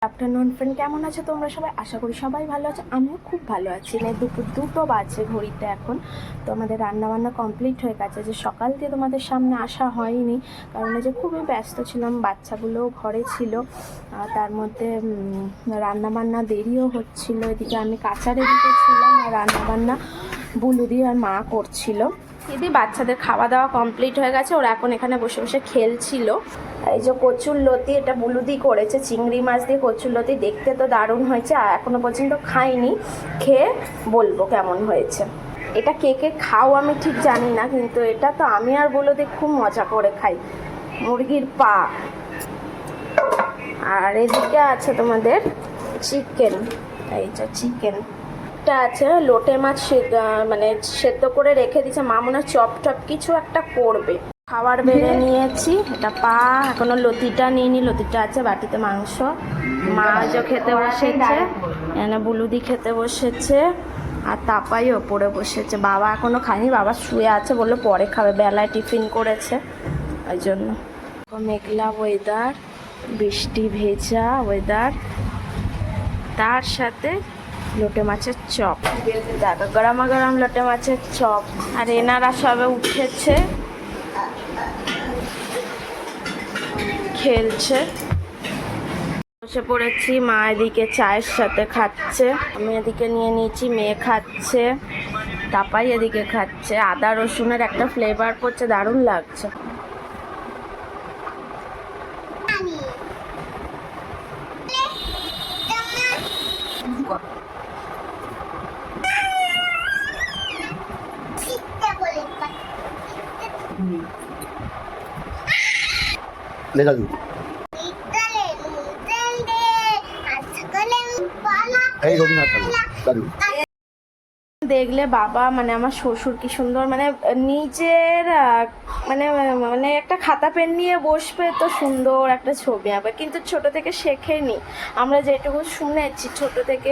Afternoon friend, কেমন আছো তোমরা সবাই? আশা করি সবাই ভালো আছো। আমিও খুব ভালো আছি। দুপুর 2টো বাজে ঘড়িতে এখন। তো আমাদের রান্নাবান্না কমপ্লিট হয়ে গেছে। যে সকাল দিয়ে তোমাদের সামনে আসা হয়নি, কারণ যে খুবই ব্যস্ত ছিলাম, বাচ্চাগুলোও ঘরে ছিল, তার মধ্যে রান্নাবান্না দেরিও হচ্ছিল। এদিকে আমি কাচারের দিকে ছিলাম, আর রান্নাবান্না বুলুদি আর মা করছিল। দিদি বাচ্চাদের খাওয়া দাওয়া কমপ্লিট হয়ে গেছে, ওরা এখন এখানে বসে বসে খেলছিল। এই যে কচুর লতি, এটা বুলুদি করেছে, চিংড়ি মাছ দিয়ে কচুর লতি, দেখতে তো দারুণ হয়েছে। আর এখনো পর্যন্ত খাইনি, খেয়ে বলবো কেমন হয়েছে। এটা কে কে খাও আমি ঠিক জানি না, কিন্তু এটা তো আমি আর বুলুদি খুব মজা করে খাই। মুরগির পা। আর এদিকে আছে তোমাদের চিকেন। এই যে চিকেন এটা আছে, লোটে মাছ মানে সেদ্ধ করে রেখে দিয়েছে মা, মনে হয় চপ টপ কিছু একটা করবে। খাবার বেড়ে নিয়েছি, এটা পা, এখনো লতিটা নিইনি, লতিটা আছে বাটিতে। মাংস মাছও খেতে বসেছে, এখানে বুলুদি খেতে বসেছে, আর তাপাই ওপরে বসেছে। বাবা এখনো খায়নি, বাবা শুয়ে আছে, বললো পরে খাবে, বেলায় টিফিন করেছে ওই জন্য। মেঘলা ওয়েদার, বৃষ্টি ভেজা ওয়েদার, তার সাথে লোটে মাছের চপ। দেখো গরমা গরম লোটে মাছের চপ। আর এনারা সবে উঠেছে, খেলছে। বসে পড়েছি, মা এদিকে চায়ের সাথে খাচ্ছে, আমি এদিকে নিয়ে নিয়েছি, মেয়ে খাচ্ছে, তাপাই এদিকে খাচ্ছে। আদা রসুনের একটা ফ্লেভার করছে, দারুণ লাগছে। দেখলে বাবা, মানে আমার শ্বশুর কি সুন্দর, মানে নিজের মানে মানে একটা খাতা পেন নিয়ে বসবে তো সুন্দর একটা ছবি আঁকবে, কিন্তু ছোট থেকে শেখেনি। আমরা যেটুকু শুনেছি, ছোট থেকে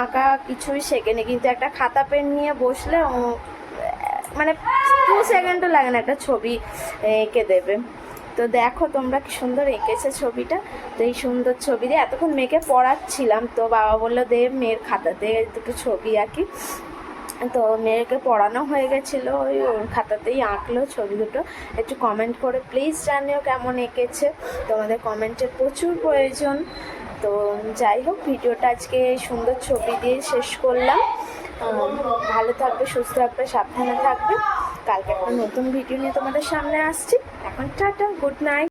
আঁকা কিছুই শেখেনি, কিন্তু একটা খাতা পেন নিয়ে বসলে মানে 2 সেকেন্ডও লাগে না, একটা ছবি এঁকে দেবে। তো দেখো তোমরা কি সুন্দর এঁকেছে ছবিটা। তো এই সুন্দর ছবি দিয়ে এতক্ষণ মেয়েকে পড়াচ্ছিলাম, তো বাবা বললো দে মেয়ের খাতাতে দুটো ছবি আঁকি। তো মেয়েকে পড়ানো হয়ে গেছিলো, ওই ওর খাতাতেই আঁকলো ছবি দুটো। একটু কমেন্ট করে প্লিজ জানিও কেমন এঁকেছে, তোমাদের কমেন্টের প্রচুর প্রয়োজন। তো যাই হোক, ভিডিওটা আজকে সুন্দর ছবি দিয়ে শেষ করলাম। ভালো থাকবে, সুস্থ থাকবে, সাবধানে থাকবে। কালকে একটা নতুন ভিডিও নিয়ে তোমাদের সামনে আসছি। এখন টাটা, গুড নাইট।